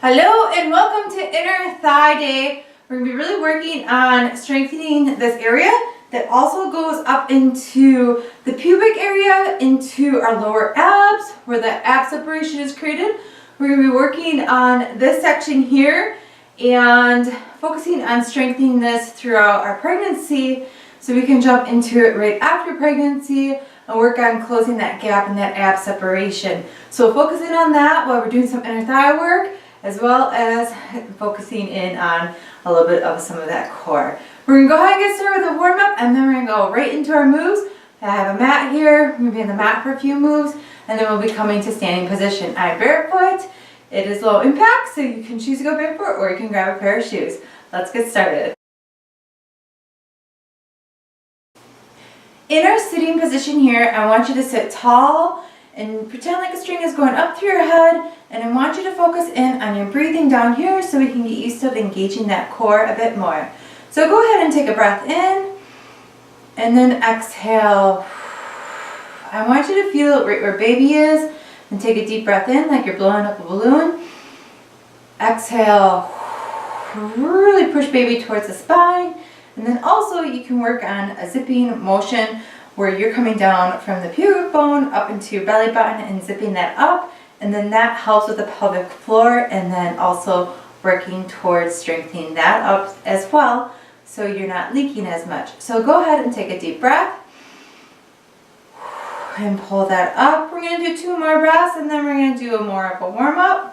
Hello and welcome to Inner Thigh Day. We're going to be really working on strengthening this area that also goes up into the pubic area, into our lower abs, where the ab separation is created. We're going to be working on this section here and focusing on strengthening this throughout our pregnancy so we can jump into it right after pregnancy and work on closing that gap in that ab separation. So focusing on that while we're doing some inner thigh work, as well as focusing in on a little bit of some of that core. We're going to go ahead and get started with a warm-up, and then we're going to go right into our moves. I have a mat here. We're going to be on the mat for a few moves, and then we'll be coming to standing position. I'm barefoot. It is low impact, so you can choose to go barefoot or you can grab a pair of shoes. Let's get started. In our sitting position here, I want you to sit tall and pretend like a string is going up through your head, and I want you to focus in on your breathing down here so we can get used to engaging that core a bit more. So go ahead and take a breath in and then exhale. I want you to feel right where baby is and take a deep breath in like you're blowing up a balloon. Exhale. Really push baby towards the spine, and then also you can work on a zipping motion where you're coming down from the pubic bone up into your belly button and zipping that up, and then that helps with the pelvic floor, and then also working towards strengthening that up as well so you're not leaking as much. So go ahead and take a deep breath and pull that up. We're going to do 2 more breaths, and then we're going to do more of a warm-up.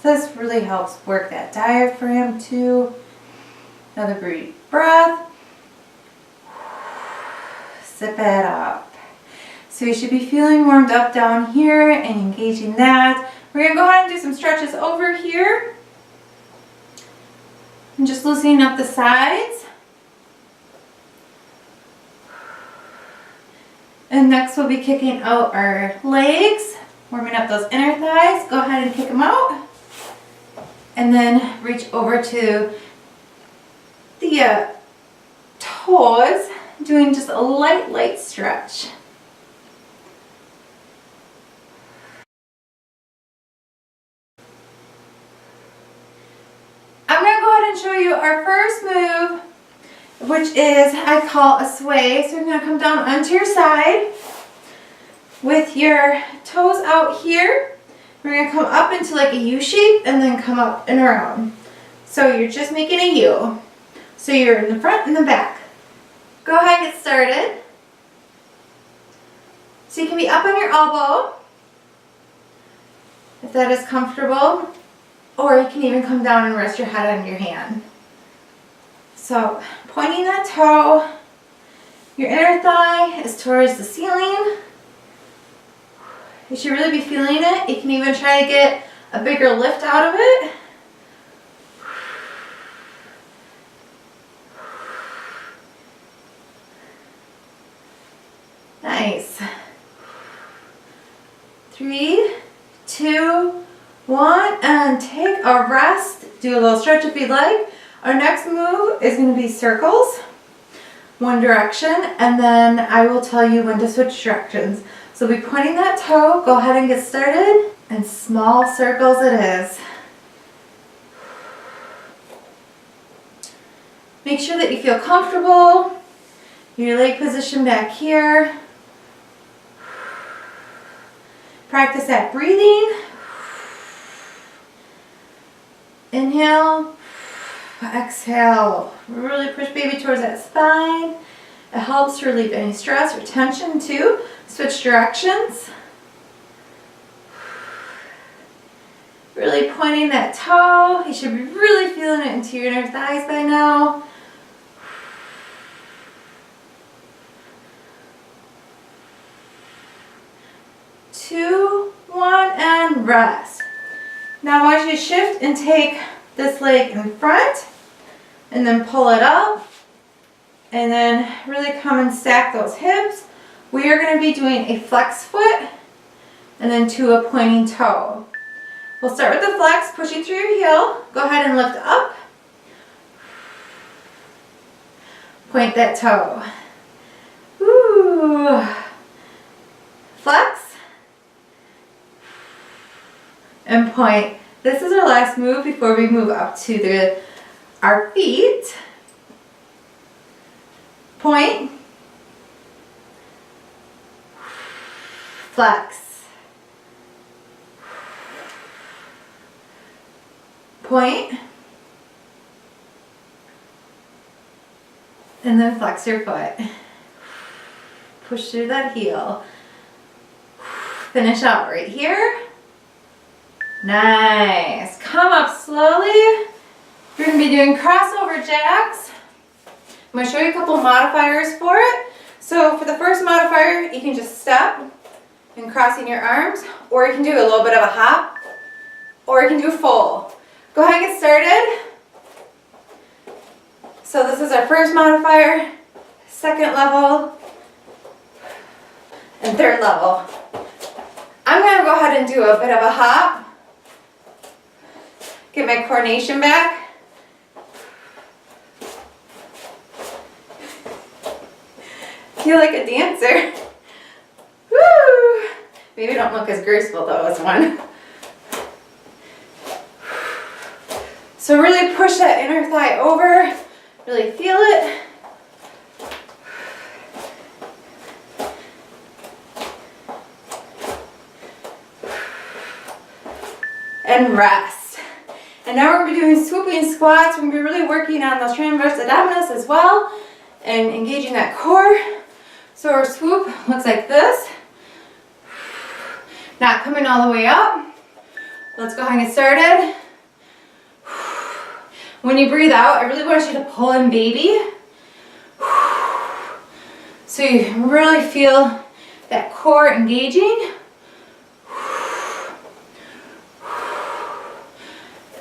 This really helps work that diaphragm too. Another deep breath. Zip it up. So you should be feeling warmed up down here and engaging that. We're going to go ahead and do some stretches over here. And just loosening up the sides. And next we'll be kicking out our legs, warming up those inner thighs. Go ahead and kick them out. And then reach over to the toes, doing just a light stretch. I'm going to go ahead and show you our first move, which is I call a sway. So you're going to come down onto your side with your toes out here. We're going to come up into like a U shape and then come up and around. So you're just making a U. So you're in the front and the back. Go ahead and get started. So you can be up on your elbow, if that is comfortable, or you can even come down and rest your head on your hand. So pointing that toe, your inner thigh is towards the ceiling. You should really be feeling it. You can even try to get a bigger lift out of it. Nice. 3, 2, 1, and take a rest. Do a little stretch if you'd like. Our next move is going to be circles, one direction, and then I will tell you when to switch directions. So be pointing that toe. Go ahead and get started, and small circles it is. Make sure that you feel comfortable. Your leg position back here. Practice that breathing. Inhale, exhale. Really push baby towards that spine. It helps to relieve any stress or tension too. Switch directions. Really pointing that toe. You should be really feeling it into your inner thighs by now. Two, 1, and rest. Now I want you to shift and take this leg in front and then pull it up and then really come and stack those hips. We are going to be doing a flex foot and then to a pointing toe. We'll start with the flex, pushing through your heel. Go ahead and lift up. Point that toe. Ooh. Flex. and point. This is our last move before we move up to our feet. Point, flex, point, and then flex your foot. Push through that heel. Finish out right here. Nice. Come up slowly. We're going to be doing crossover jacks. I'm going to show you a couple modifiers for it. So for the first modifier, you can just step and crossing your arms, or you can do a little bit of a hop, or you can do a full. Go ahead and get started. So this is our first modifier, second level, and third level. I'm going to go ahead and do a bit of a hop. Get my coordination back. Feel like a dancer. Woo! Maybe don't look as graceful though as one. So really push that inner thigh over. Really feel it. And rest. And now we're going to be doing swooping squats. We're going to be really working on those transverse abdominis as well and engaging that core. So our swoop looks like this. Not coming all the way up. Let's go ahead and get started. When you breathe out, I really want you to pull in baby. So you really feel that core engaging.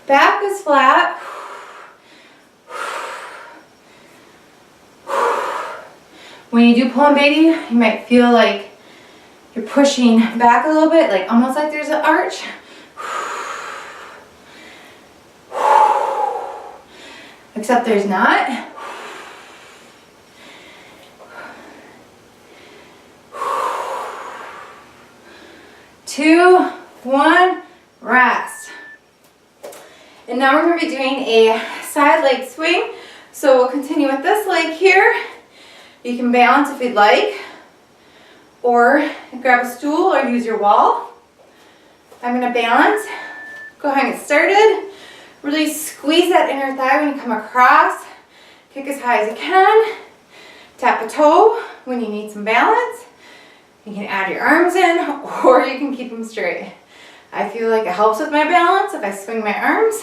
Back is flat. When you do pull in baby, you might feel like you're pushing back a little bit, like almost like there's an arch. Except there's not. 2, 1, rest. And now we're going to be doing a side leg swing. So we'll continue with this leg here. You can balance if you'd like, or grab a stool or use your wall. I'm going to balance. Go ahead and get started. Really squeeze that inner thigh when you come across. Kick as high as you can. Tap a toe when you need some balance. You can add your arms in, or you can keep them straight. I feel like it helps with my balance if I swing my arms.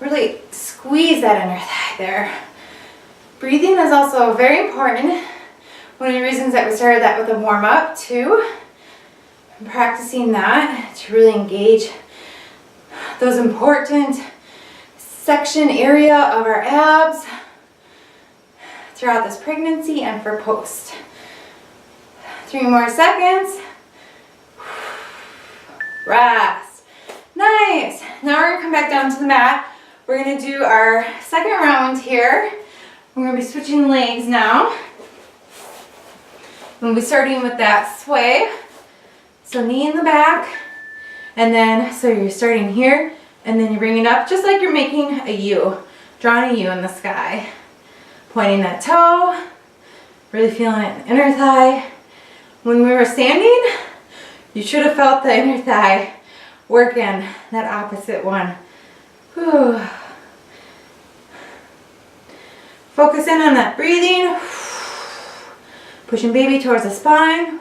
Really squeeze that inner thigh there. Breathing is also very important. One of the reasons that we started that with a warm-up too. I'm practicing that to really engage those important section area of our abs throughout this pregnancy and for post. 3 more seconds. Rest. Nice. Now we're going to come back down to the mat. We're going to do our second round here. We're going to be switching legs now. We'll be starting with that sway. So knee in the back. And then, so you're starting here. And then you bring it up just like you're making a U. Drawing a U in the sky. Pointing that toe. Really feeling it in the inner thigh. When we were standing, you should have felt the inner thigh working that opposite one. Whew. Focus in on that breathing. Pushing baby towards the spine.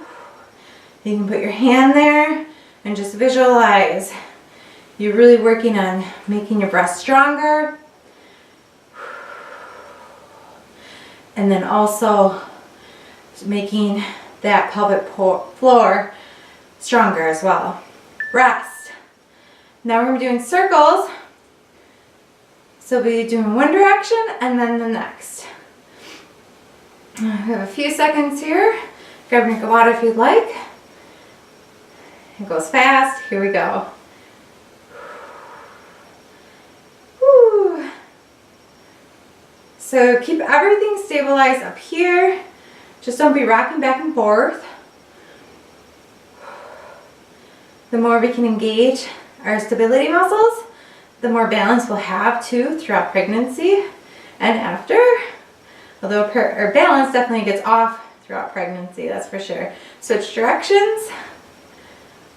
You can put your hand there and just visualize you're really working on making your breast stronger. And then also making that pelvic floor stronger as well. Rest. Now we're going to be doing circles. So we'll be doing one direction and then the next. We have a few seconds here. Grab a drink of water if you'd like. It goes fast. Here we go. Whew. So keep everything stabilized up here. Just don't be rocking back and forth. the more we can engage our stability muscles, the more balance we'll have too throughout pregnancy and after. Although our balance definitely gets off throughout pregnancy, that's for sure. Switch directions.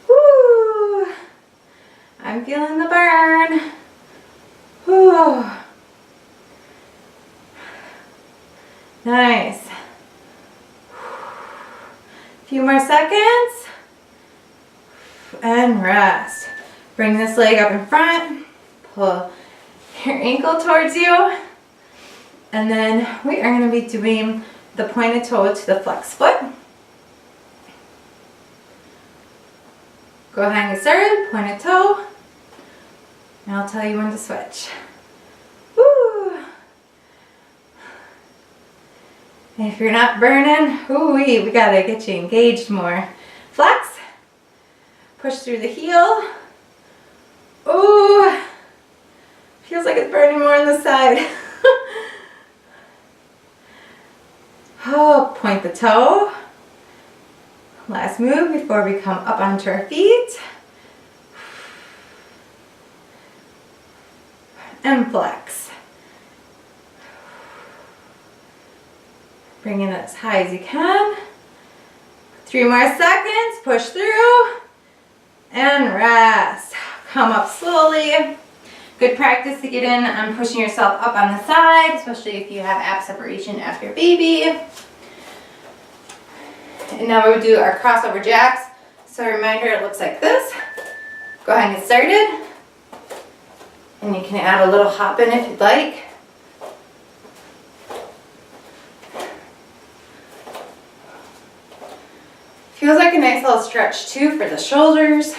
Woo! I'm feeling the burn. Woo! Nice. A few more seconds. And rest. Bring this leg up in front. Pull your ankle towards you. And then we are going to be doing the pointed toe to the flex foot. Go ahead and get started. Pointed toe. And I'll tell you when to switch. Woo! And if you're not burning, we gotta get you engaged more. Flex. Push through the heel. Ooh! Feels like it's burning more on the side. Oh, point the toe. Last move before we come up onto our feet. And flex. Bring it as high as you can. 3 more seconds. Push through. And rest. Come up slowly. Good practice to get in on pushing yourself up on the side, especially if you have ab separation after baby. And now we'll do our crossover jacks. So a reminder, it looks like this. Go ahead and get started. And you can add a little hop in if you'd like. Feels like a nice little stretch too for the shoulders,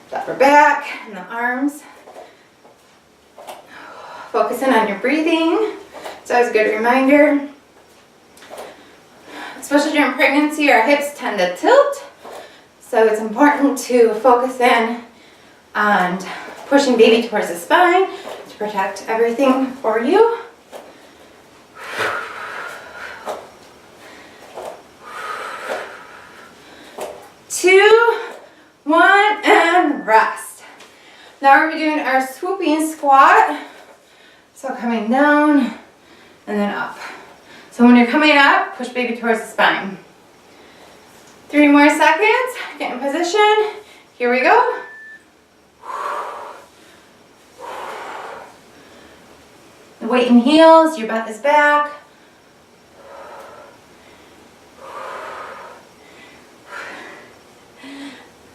the upper back, and the arms. Focusing on your breathing. It's always a good reminder. Especially during pregnancy, our hips tend to tilt. So it's important to focus in on pushing baby towards the spine to protect everything for you. Two, one, and rest. Now we're going to be doing our swooping squat. So coming down and then up. So when you're coming up, push baby towards the spine. 3 more seconds. Get in position. Here we go. The weight in heels, your butt is back.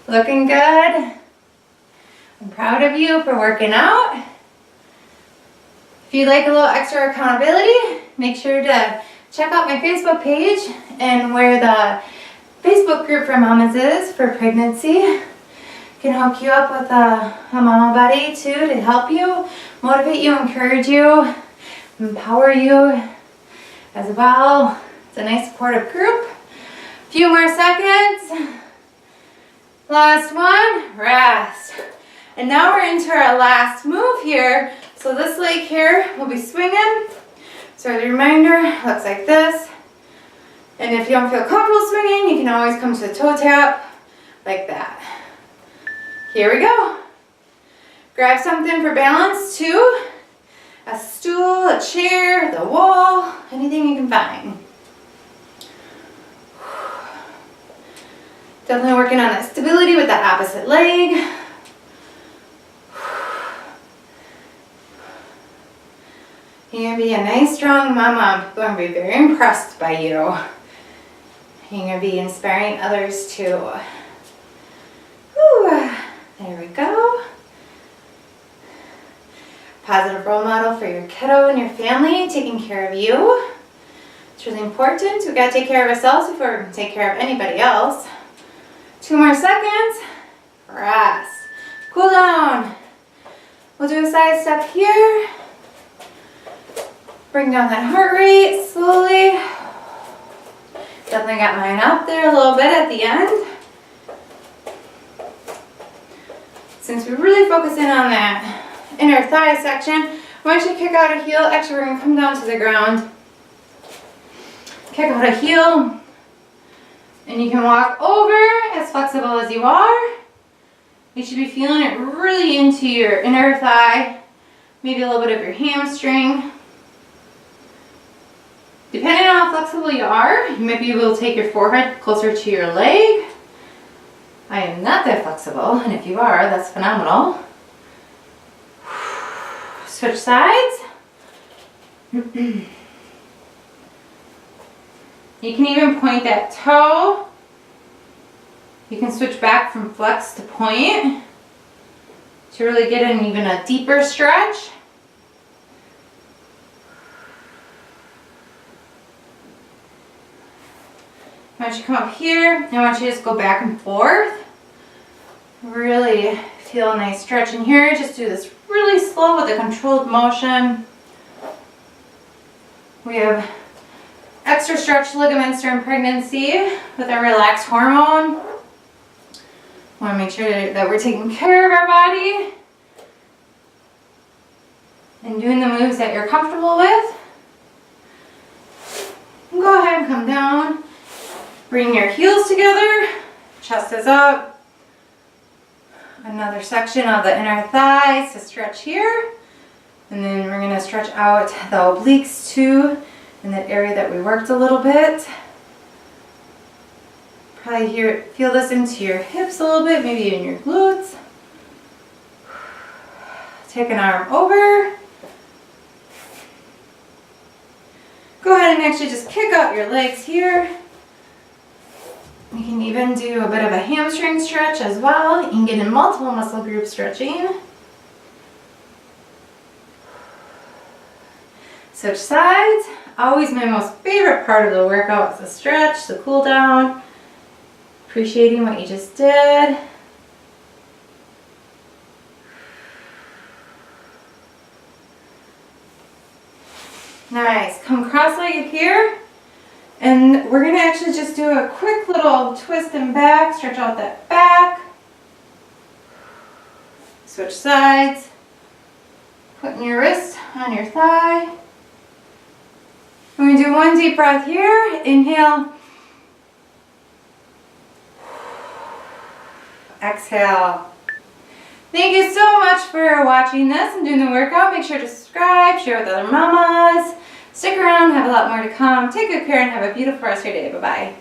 Looking good. I'm proud of you for working out. If you'd like a little extra accountability, make sure to check out my Facebook page and where the Facebook group for mamas is for pregnancy. Can hook you up with a mama buddy too to help you, motivate you, encourage you, empower you as well. It's a nice supportive group. A few more seconds. Last one, rest. And now we're into our last move here. So this leg here will be swinging. So as a reminder, looks like this. And if you don't feel comfortable swinging, you can always come to the toe tap like that. Here we go. Grab something for balance too. A stool, a chair, the wall, anything you can find. Definitely working on that stability with that opposite leg. You're going to be a nice, strong mama. People are going to be very impressed by you. You're going to be inspiring others too. Whew. There we go. Positive role model for your kiddo and your family, taking care of you. It's really important. We've got to take care of ourselves before we can take care of anybody else. 2 more seconds. Rest. Cool down. We'll do a side step here. Bring down that heart rate slowly. Definitely got mine up there a little bit at the end. Since we really focus in on that inner thigh section, once you kick out a heel, actually we're going to come down to the ground. Kick out a heel. And you can walk over as flexible as you are. You should be feeling it really into your inner thigh, maybe a little bit of your hamstring. Depending on how flexible you are, you might be able to take your forehead closer to your leg. I am not that flexible, and if you are, that's phenomenal. Switch sides. You can even point that toe. You can switch back from flex to point to really get an even a deeper stretch. I want you to come up here. I want you to just go back and forth. Really feel a nice stretch in here. Just do this really slow with a controlled motion. We have extra stretch ligaments during pregnancy with our relaxed hormone. Want to make sure that we're taking care of our body and doing the moves that you're comfortable with. Go ahead and come down. Bring your heels together. Chest is up. Another section of the inner thighs to stretch here. And then we're going to stretch out the obliques too in that area that we worked a little bit. Probably feel this into your hips a little bit, maybe in your glutes. Take an arm over. Go ahead and actually just kick out your legs here. You can even do a bit of a hamstring stretch as well. You can get in multiple muscle group stretching. Switch sides. Always my most favorite part of the workout is the stretch, the cool down. Appreciating what you just did. Nice. Come cross-legged here. And we're going to actually just do a quick little twist and back. Stretch out that back. Switch sides. Putting your wrist on your thigh. We're going to do one deep breath here. Inhale. Exhale. Thank you so much for watching this and doing the workout. Make sure to subscribe, share with other mamas. Stick around, have a lot more to come. Take good care and have a beautiful rest of your day. Bye-bye.